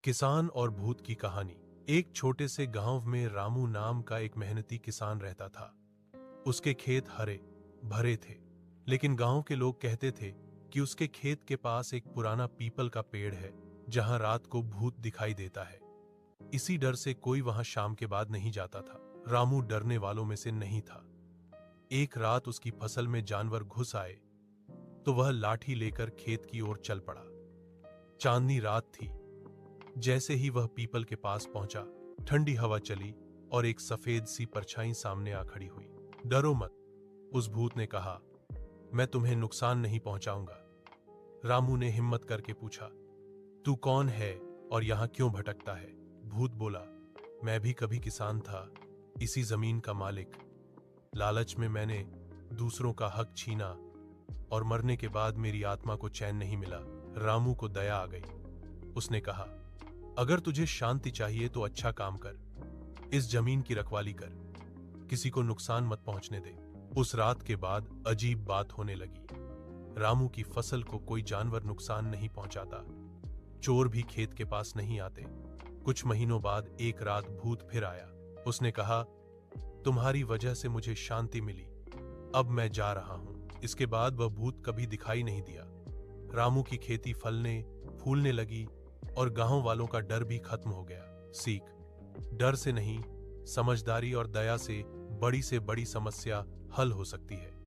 किसान और भूत की कहानी। एक छोटे से गांव में रामू नाम का एक मेहनती किसान रहता था। उसके खेत हरे भरे थे, लेकिन गांव के लोग कहते थे कि उसके खेत के पास एक पुराना पीपल का पेड़ है जहां रात को भूत दिखाई देता है। इसी डर से कोई वहां शाम के बाद नहीं जाता था। रामू डरने वालों में से नहीं था। एक रात उसकी फसल में जानवर घुस आए तो वह लाठी लेकर खेत की ओर चल पड़ा। चांदनी रात थी। जैसे ही वह पीपल के पास पहुंचा, ठंडी हवा चली और एक सफेद सी परछाई सामने आ खड़ी हुई। डरो मत, उस भूत ने कहा, मैं तुम्हें नुकसान नहीं पहुंचाऊंगा। रामू ने हिम्मत करके पूछा, तू कौन है और यहां क्यों भटकता है? भूत बोला, मैं भी कभी किसान था, इसी जमीन का मालिक। लालच में मैंने दूसरों का हक छीना और मरने के बाद मेरी आत्मा को चैन नहीं मिला। रामू को दया आ गई। उसने कहा, अगर तुझे शांति चाहिए तो अच्छा काम कर, इस जमीन की रखवाली कर, किसी को नुकसान मत पहुंचने दे। उस रात के बाद अजीब बात होने लगी। रामू की फसल को कोई जानवर नुकसान नहीं पहुंचाता, चोर भी खेत के पास नहीं आते। कुछ महीनों बाद एक रात भूत फिर आया। उसने कहा, तुम्हारी वजह से मुझे शांति मिली, अब मैं जा रहा हूं। इसके बाद वह भूत कभी दिखाई नहीं दिया। रामू की खेती फलने फूलने लगी और गांव वालों का डर भी खत्म हो गया। सीख, डर से नहीं, समझदारी और दया से बड़ी समस्या हल हो सकती है।